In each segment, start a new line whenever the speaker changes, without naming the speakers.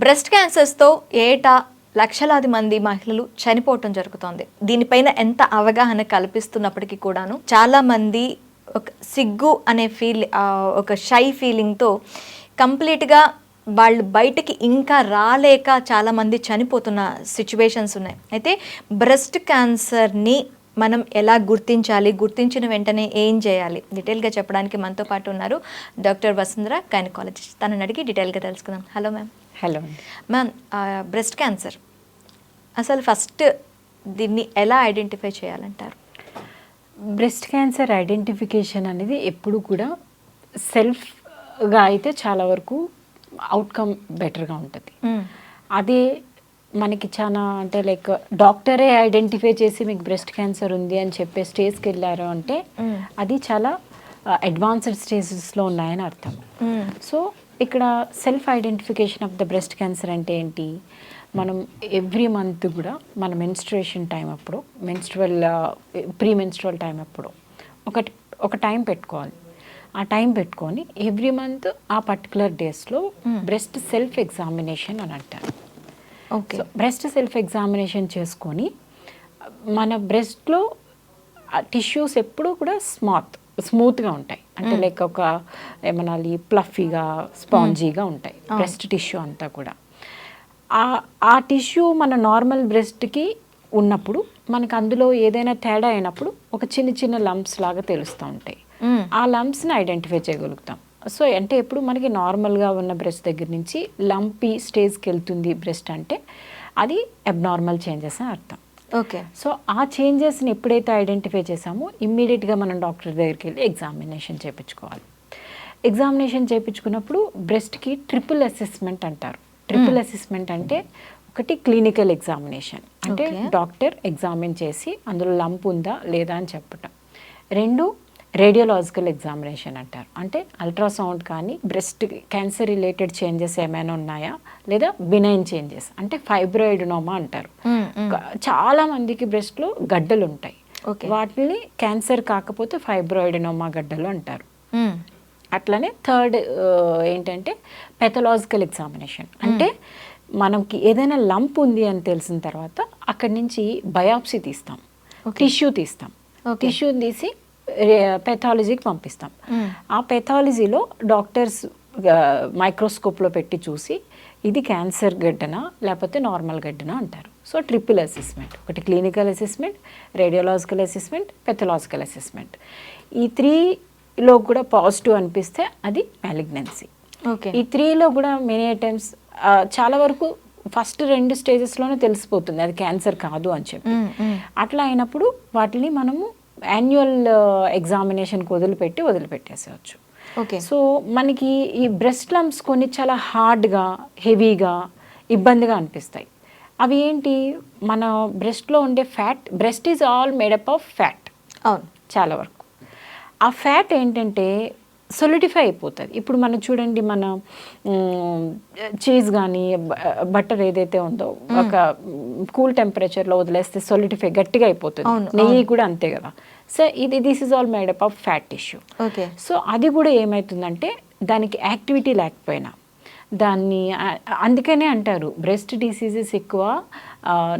Breast క్యాన్సర్స్తో ఏటా లక్షలాది మంది మహిళలు చనిపోవటం జరుగుతోంది. దీనిపైన ఎంత అవగాహన కల్పిస్తున్నప్పటికీ కూడాను చాలా మంది ఒక సిగ్గు అనే ఒక షై ఫీలింగ్తో కంప్లీట్గా వాళ్ళు బయటకి ఇంకా రాలేక చాలామంది చనిపోతున్న సిచ్యువేషన్స్ ఉన్నాయి. అయితే బ్రెస్ట్ క్యాన్సర్ని మనం ఎలా గుర్తించాలి, గుర్తించిన వెంటనే ఏం చేయాలి, డీటెయిల్గా చెప్పడానికి మనతో పాటు ఉన్నారు డాక్టర్ వసుంధర, గైనకాలజిస్ట్. తనని అడిగి డీటెయిల్గా తెలుసుకుందాం. Hello ma'am.
Hello
ma'am, breast cancer అసలు ఫస్ట్ దీన్ని ఎలా ఐడెంటిఫై చేయాలంటారు?
బ్రెస్ట్ క్యాన్సర్ ఐడెంటిఫికేషన్ అనేది ఎప్పుడు కూడా సెల్ఫ్గా అయితే చాలా వరకు అవుట్కమ్ బెటర్గా ఉంటుంది. అదే మనకి చాలా అంటే లైక్ డాక్టరే ఐడెంటిఫై చేసి మీకు బ్రెస్ట్ క్యాన్సర్ ఉంది అని చెప్పే స్టేజ్కి వెళ్ళారు అంటే అది చాలా అడ్వాన్స్డ్ స్టేజెస్లో ఉన్నాయని అర్థం. సో ఇక్కడ self identification of the breast cancer అంటే ఏంటి, మనం ఎవ్రీ మంత్ కూడా మన మెన్స్ట్రుయేషన్ టైం అప్పుడు ప్రీ మెన్స్ట్రువల్ టైం అప్పుడు ఒక టైం పెట్టుకోవాలి. ఆ టైం పెట్టుకొని ఎవ్రీ మంత్ ఆ పర్టికులర్ డేస్లో బ్రెస్ట్ సెల్ఫ్ ఎగ్జామినేషన్ అని అంటారు.
Okay.
So breast self examination చేసుకొని మన బ్రెస్ట్లో టిష్యూస్ ఎప్పుడూ కూడా స్మూత్గా ఉంటాయి. అంటే లైక్ ఒక ఏమనాలి ప్లఫీగా స్పాంజీగా ఉంటాయి బ్రెస్ట్ టిష్యూ అంతా కూడా. ఆ టిష్యూ మన నార్మల్ బ్రెస్ట్కి ఉన్నప్పుడు మనకు అందులో ఏదైనా తేడా అయినప్పుడు ఒక చిన్న లంప్స్ లాగా తెలుస్తూ ఉంటాయి. ఆ లంప్స్ని ఐడెంటిఫై చేయగలుగుతాం. సో అంటే ఎప్పుడు మనకి నార్మల్గా ఉన్న బ్రెస్ట్ దగ్గర నుంచి లంపీ స్టేజ్కి వెళ్తుంది బ్రెస్ట్ అంటే అది అబ్నార్మల్ చేంజెస్ అని అర్థం.
ఓకే.
సో ఆ చేంజెస్ని ఎప్పుడైతే ఐడెంటిఫై చేసామో ఇమ్మీడియట్గా మనం డాక్టర్ దగ్గరికి వెళ్ళి ఎగ్జామినేషన్ చేయించుకోవాలి. ఎగ్జామినేషన్ చేయించుకున్నప్పుడు బ్రెస్ట్కి ట్రిపుల్ అసెస్మెంట్ అంటారు. ట్రిపుల్ అసెస్మెంట్ అంటే ఒకటి క్లినికల్ ఎగ్జామినేషన్, అంటే డాక్టర్ ఎగ్జామిన్ చేసి అందులో లంప్ ఉందా లేదా అని చెప్పటం. రెండు రేడియోలాజికల్ ఎగ్జామినేషన్ అంటారు, అంటే అల్ట్రాసౌండ్ కానీ బ్రెస్ట్ క్యాన్సర్ రిలేటెడ్ చేంజెస్ ఏమైనా ఉన్నాయా లేదా బినైన్ చేంజెస్ అంటే ఫైబ్రాయిడ్నోమా అంటారు. చాలా మందికి బ్రెస్ట్లో గడ్డలు ఉంటాయి, వాటిని క్యాన్సర్ కాకపోతే ఫైబ్రాయిడ్నోమా గడ్డలు అంటారు. అట్లనే థర్డ్ ఏంటంటే పెథలాజికల్ ఎగ్జామినేషన్, అంటే మనకి ఏదైనా లంప్ ఉంది అని తెలిసిన తర్వాత అక్కడి నుంచి బయాప్సీ తీస్తాం, టిష్యూ తీస్తాం, టిష్యూ తీసి పెథాలజీకి పంపిస్తాం. ఆ పెథాలజీలో డాక్టర్స్ మైక్రోస్కోప్లో పెట్టి చూసి ఇది క్యాన్సర్ గడ్డనా లేకపోతే నార్మల్ గడ్డనా అంటారు. సో ట్రిపుల్ అసెస్మెంట్, ఒకటి clinical assessment, radiological assessment, pathological assessment. ఈ త్రీలో కూడా పాజిటివ్ అనిపిస్తే అది మ్యాలిగ్నెన్సీ. ఈ త్రీలో కూడా మెనీ టైమ్స్ చాలా వరకు ఫస్ట్ 2 స్టేజెస్లోనే తెలిసిపోతుంది అది క్యాన్సర్ కాదు అని చెప్పి. అట్లా అయినప్పుడు వాటిని మనము యాన్యువల్ ఎగ్జామినేషన్కి వదిలిపెట్టేసేయచ్చు.
ఓకే.
సో మనకి ఈ బ్రెస్ట్ లంప్స్ కొన్ని చాలా హార్డ్గా హెవీగా ఇబ్బందిగా అనిపిస్తాయి. అవి ఏంటి, మన బ్రెస్ట్లో ఉండే fat, breast is all made up of fat.
అవును,
చాలా వరకు ఆ ఫ్యాట్ ఏంటంటే సొలిడిఫై అయిపోతుంది. ఇప్పుడు మనం చూడండి, మన చీజ్ కానీ బటర్ ఏదైతే ఉందో ఒక కూల్ టెంపరేచర్లో వదిలేస్తే సొలిడిఫై గట్టిగా అయిపోతుంది. నెయ్యి కూడా అంతే కదా. So this is all made up of fat tissue.
Okay.
So అది కూడా ఏమవుతుందంటే దానికి యాక్టివిటీ లేకపోయినా అందుకనే అంటారు బ్రెస్ట్ డిసీజెస్ ఎక్కువ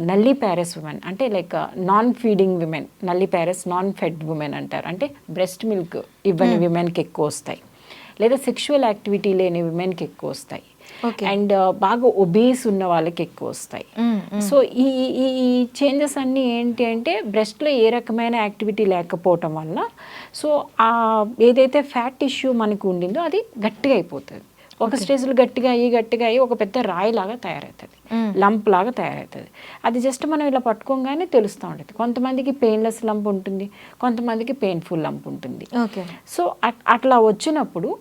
నల్లీ ప్యారెస్ ఉమెన్, అంటే like non feeding women, nulliparous non fed women అంటారు. అంటే బ్రెస్ట్ మిల్క్ ఇవ్వని విమెన్కి ఎక్కువ వస్తాయి, లేదా సెక్షువల్ యాక్టివిటీ లేని విమెన్కి ఎక్కువ వస్తాయి, అండ్ బాగా ఒబేస్ ఉన్న వాళ్ళకి ఎక్కువ వస్తాయి. సో ఈ చేంజెస్ అన్నీ ఏంటి అంటే బ్రెస్ట్లో ఏ రకమైన యాక్టివిటీ లేకపోవటం వల్ల సో ఏదైతే ఫ్యాట్ టిష్యూ మనకు ఉండిందో అది గట్టిగా అయిపోతుంది. ఒక స్టేజ్లో గట్టిగా అయ్యి ఒక పెద్ద రాయిలాగా తయారవుతుంది, లంప్ లాగా తయారవుతుంది. అది జస్ట్ మనం ఇలా పట్టుకోగానే తెలుస్తూ ఉంటుంది. కొంతమందికి పెయిన్లెస్ లంప్ ఉంటుంది, కొంతమందికి పెయిన్ఫుల్ లంప్ ఉంటుంది. సో అట్లా వచ్చినప్పుడు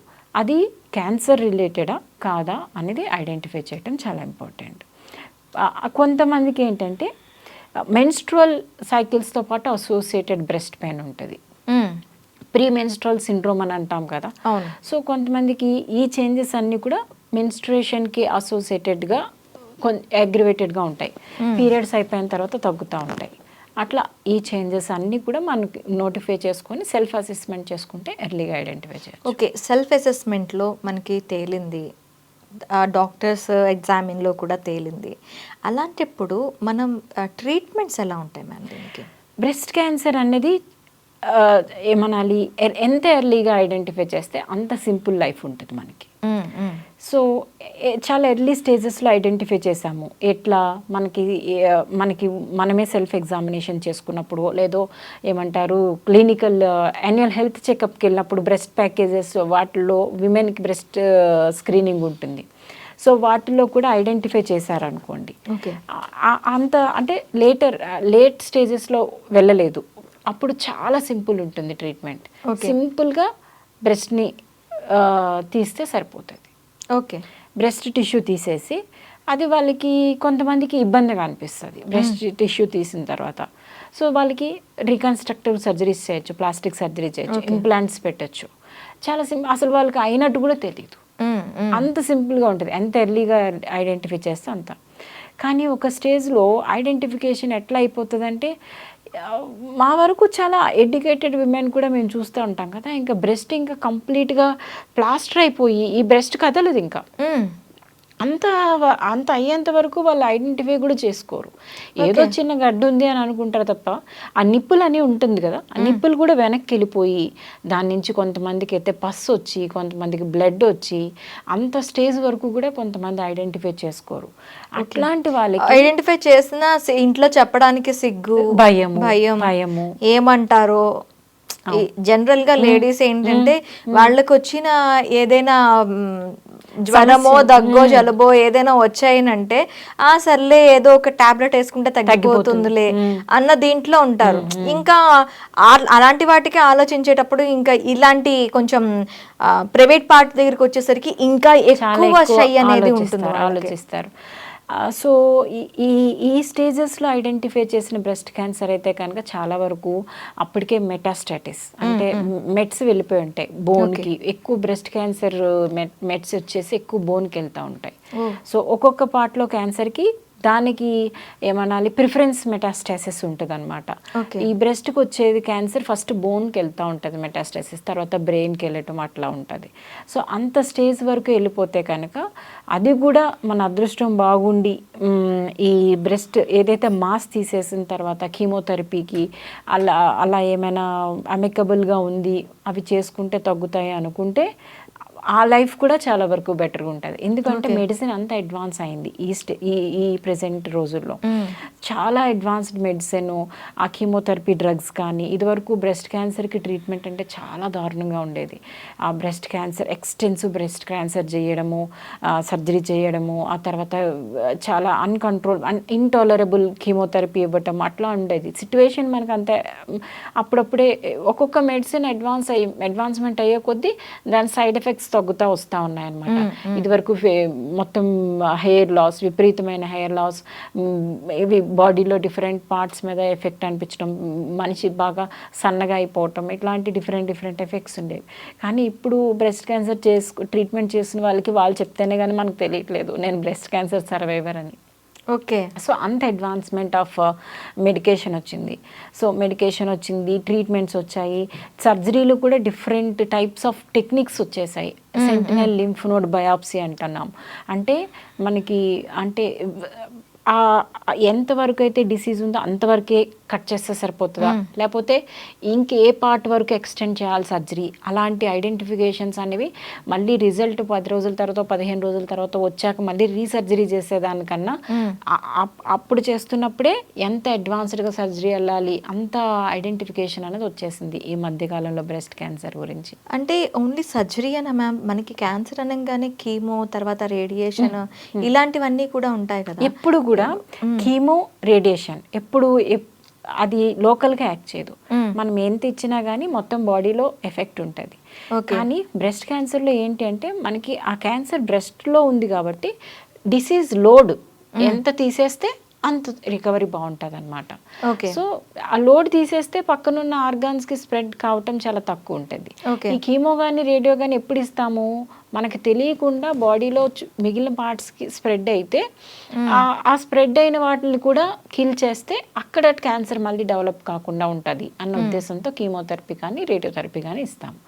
అది క్యాన్సర్ రిలేటెడా కాదా అనేది ఐడెంటిఫై చేయడం చాలా ఇంపార్టెంట్. కొంతమందికి ఏంటంటే మెన్స్ట్రువల్ సైకిల్స్తో పాటు అసోసియేటెడ్ బ్రెస్ట్ పెయిన్ ఉంటుంది, ప్రీ మెన్స్ట్రువల్ సిండ్రోమ్ అని అంటాం కదా. సో కొంతమందికి ఈ చేంజెస్ అన్నీ కూడా మెన్స్ట్రుయేషన్కి అసోసియేటెడ్గా అగ్రివేటెడ్గా ఉంటాయి, పీరియడ్స్ అయిపోయిన తర్వాత తగ్గుతూ ఉంటాయి. అట్లా ఈ చేంజెస్ అన్నీ కూడా మనకి నోటిఫై చేసుకొని సెల్ఫ్ అసెస్మెంట్ చేసుకుంటే ఎర్లీగా ఐడెంటిఫై చేయొచ్చు.
ఓకే. సెల్ఫ్ అసెస్మెంట్లో మనకి తేలింది డాక్టర్స్ ఎగ్జామిన్లో కూడా తేలింది. అలాంటప్పుడు మనం ట్రీట్మెంట్స్ ఎలా ఉంటాయి మ్యామ్ దీనికి?
బ్రెస్ట్ క్యాన్సర్ అనేది ఏమనాలి, ఎంత ఎర్లీగా ఐడెంటిఫై చేస్తే అంత సింపుల్ లైఫ్ ఉంటుంది మనకి. సో చాలా ఎర్లీ స్టేజెస్లో ఐడెంటిఫై చేసాము. ఎట్లా మనకి మనమే సెల్ఫ్ ఎగ్జామినేషన్ చేసుకున్నప్పుడు, లేదో ఏమంటారు క్లినికల్ యాన్యువల్ హెల్త్ చెకప్కి వెళ్ళినప్పుడు బ్రెస్ట్ ప్యాకేజెస్ వాటిల్లో విమెన్కి బ్రెస్ట్ స్క్రీనింగ్ ఉంటుంది. సో వాటిల్లో కూడా ఐడెంటిఫై చేశారనుకోండి, అంత అంటే లేట్ స్టేజెస్లో వెళ్ళలేదు, అప్పుడు చాలా సింపుల్ ఉంటుంది ట్రీట్మెంట్. సింపుల్గా బ్రెస్ట్ని తీస్తే సరిపోతుంది.
ఓకే,
బ్రెస్ట్ టిష్యూ తీసేసి, అది వాళ్ళకి కొంతమందికి ఇబ్బందిగా అనిపిస్తుంది బ్రెస్ట్ టిష్యూ తీసిన తర్వాత. సో వాళ్ళకి రీకన్స్ట్రక్టివ్ సర్జరీస్ చేయొచ్చు, ప్లాస్టిక్ సర్జరీ చేయొచ్చు, ఇంప్లాంట్స్ పెట్టచ్చు. చాలా అసలు వాళ్ళకి అయినట్టు కూడా తెలియదు, అంత సింపుల్గా ఉంటుంది ఎంత ఎర్లీగా ఐడెంటిఫై చేస్తే అంత. కానీ ఒక స్టేజ్లో ఐడెంటిఫికేషన్ ఎట్లా అయిపోతుందంటే, మా వరకు చాలా ఎడ్యుకేటెడ్ విమెన్ కూడా మేము చూస్తూ ఉంటాం కదా, ఇంకా బ్రెస్ట్ ఇంకా కంప్లీట్గా ప్లాస్టర్ అయిపోయి ఈ బ్రెస్ట్ కదలదు ఇంకా. అంత అయ్యేంత వరకు వాళ్ళు ఐడెంటిఫై కూడా చేసుకోరు. ఏదో చిన్న గడ్డ ఉంది అని అనుకుంటారు తప్ప, ఆ నిప్పులు అని ఉంటుంది కదా, ఆ నిప్పులు కూడా వెనక్కి వెళ్ళిపోయి దాని నుంచి కొంతమందికి అయితే పస్ వచ్చి, కొంతమందికి బ్లడ్ వచ్చి, అంత స్టేజ్ వరకు కూడా కొంతమంది ఐడెంటిఫై చేసుకోరు. అట్లాంటి వాళ్ళకి
ఐడెంటిఫై చేసిన ఇంట్లో చెప్పడానికి సిగ్గు, భయము, ఏమంటారో. జనరల్ గా లేడీస్ ఏంటంటే వాళ్ళకి వచ్చిన ఏదైనా జ్వరమో దగ్గో జలుబో ఏదైనా వచ్చాయనంటే సర్లే ఏదో ఒక టాబ్లెట్ వేసుకుంటే తగ్గిపోతుందిలే అన్న దీంట్లో ఉంటారు. ఇంకా అలాంటి వాటికి ఆలోచించేటప్పుడు ఇంకా ఇలాంటి కొంచెం ప్రైవేట్ పార్ట్ దగ్గరికి వచ్చేసరికి ఇంకా ఎక్కువ షై అనేది ఉంటుంది,
ఆలోచిస్తారు. సో ఈ స్టేజెస్లో ఐడెంటిఫై చేసిన బ్రెస్ట్ క్యాన్సర్ అయితే కనుక చాలా వరకు అప్పటికే మెటాస్టాటిస్ అంటే మెట్స్ వెళ్ళిపోయి ఉంటాయి బోన్కి. ఎక్కువ బ్రెస్ట్ క్యాన్సర్ మెట్స్ వచ్చేసి ఎక్కువ బోన్కి వెళ్తూ ఉంటాయి. సో ఒక్కొక్క పార్ట్లో క్యాన్సర్కి దానికి ఏమనాలి ప్రిఫరెన్స్ మెటాస్టాసిస్ ఉంటుంది అనమాట. ఈ బ్రెస్ట్కి వచ్చేది క్యాన్సర్ ఫస్ట్ బోన్కి వెళ్తూ ఉంటుంది మెటాస్టాసిస్, తర్వాత బ్రెయిన్కి వెళ్ళటం అట్లా ఉంటుంది. సో అంత స్టేజ్ వరకు వెళ్ళిపోతే కనుక అది కూడా మన అదృష్టం బాగుండి ఈ బ్రెస్ట్ ఏదైతే మాస్ తీసేసిన తర్వాత కీమోథెరపీకి అలా ఏమైనా అమికబుల్గా ఉంది, అవి చేసుకుంటే తగ్గుతాయి అనుకుంటే ఆ లైఫ్ కూడా చాలా వరకు బెటర్గా ఉంటుంది. ఎందుకంటే మెడిసిన్ అంతా అడ్వాన్స్ అయింది ఈ ప్రెసెంట్ రోజుల్లో. చాలా అడ్వాన్స్డ్ మెడిసిన్, ఆ కీమోథెరపీ డ్రగ్స్ కానీ. ఇదివరకు బ్రెస్ట్ క్యాన్సర్కి ట్రీట్మెంట్ అంటే చాలా దారుణంగా ఉండేది. ఆ breast cancer extensive breast cancer చేయడము, సర్జరీ చేయడము, ఆ తర్వాత చాలా ఇంటాలరబుల్ కీమోథెరపీ ఇవ్వటం అట్లా ఉండేది సిచ్యువేషన్. మనకు అంతే అప్పుడప్పుడే ఒక్కొక్క మెడిసిన్ అడ్వాన్స్మెంట్ అయ్యే కొద్దీ దాని సైడ్ ఎఫెక్ట్స్ తగ్గుతూ వస్తూ ఉన్నాయన్నమాట. ఇదివరకు మొత్తం హెయిర్ లాస్, విపరీతమైన హెయిర్ లాస్, ఇవి బాడీలో డిఫరెంట్ పార్ట్స్ మీద ఎఫెక్ట్ అనిపించడం, మనిషి బాగా సన్నగా అయిపోవటం, ఇట్లాంటి డిఫరెంట్ ఎఫెక్ట్స్ ఉండేవి. కానీ ఇప్పుడు బ్రెస్ట్ క్యాన్సర్ ట్రీట్మెంట్ చేసిన వాళ్ళకి వాళ్ళు చెప్తేనే కానీ మనకు తెలియట్లేదు నేను బ్రెస్ట్ క్యాన్సర్ సర్వైవర్ అని.
ఓకే,
సో అంత అడ్వాన్స్మెంట్ ఆఫ్ మెడికేషన్ వచ్చింది. సో మెడికేషన్ వచ్చింది, ట్రీట్మెంట్స్ వచ్చాయి, సర్జరీలు కూడా డిఫరెంట్ టైప్స్ ఆఫ్ టెక్నిక్స్ వచ్చేసాయి. సెంటినల్ లింఫ్ నోడ్ బయాప్సీ అంటున్నాం. అంటే మనకి అంటే ఎంతవరకు అయితే డిసీజ్ ఉందో అంతవరకే కట్ చేస్తే సరిపోతుందా, లేకపోతే ఇంకే పార్ట్ వరకు ఎక్స్టెండ్ చేయాలి సర్జరీ, అలాంటి ఐడెంటిఫికేషన్స్ అనేవి మళ్ళీ రిజల్ట్ 10 రోజుల తర్వాత 15 రోజుల తర్వాత వచ్చాక మళ్ళీ రీసర్జరీ చేసేదానికన్నా అప్పుడు చేస్తున్నప్పుడే ఎంత అడ్వాన్స్డ్గా సర్జరీ వెళ్ళాలి అంత ఐడెంటిఫికేషన్ అనేది వచ్చేసింది ఈ మధ్యకాలంలో బ్రెస్ట్ క్యాన్సర్ గురించి.
అంటే ఓన్లీ సర్జరీ అనా మ్యామ్? మనకి క్యాన్సర్ అనగానే కీమో, తర్వాత రేడియేషన్, ఇలాంటివన్నీ కూడా ఉంటాయి కదా.
ఎప్పుడు కూడా కీమో రేడియేషన్ ఎప్పుడు అది లోకల్గా యాక్ట్ చేయదు. మనం ఎంత ఇచ్చినా కానీ మొత్తం బాడీలో ఎఫెక్ట్ ఉంటుంది. కానీ బ్రెస్ట్ క్యాన్సర్లో ఏంటి అంటే మనకి ఆ క్యాన్సర్ బ్రెస్ట్లో ఉంది కాబట్టి డిసీజ్ లోడ్ ఎంత తీసేస్తే అంత రికవరీ బాగుంటుంది అనమాట. సో ఆ లోడ్ తీసేస్తే పక్కనున్న ఆర్గాన్స్కి స్ప్రెడ్ కావటం చాలా తక్కువ ఉంటుంది. ఈ కీమో కానీ రేడియో కానీ ఎప్పుడు ఇస్తాము మనకు తెలియకుండా బాడీలో మిగిలిన పార్ట్స్కి స్ప్రెడ్ అయితే ఆ స్ప్రెడ్ అయిన వాటిని కూడా కిల్ చేస్తే అక్కడ క్యాన్సర్ మళ్ళీ డెవలప్ కాకుండా ఉంటుంది అన్న ఉద్దేశంతో కీమోథెరపీ కానీ రేడియోథెరపీ కానీ ఇస్తాము.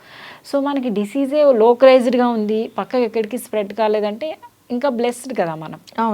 సో మనకి డిసీజే లోకలైజ్డ్గా ఉంది, పక్కకి ఎక్కడికి స్ప్రెడ్ కాలేదంటే ఇంకా బ్లెస్డ్ కదా మనం.
అవును.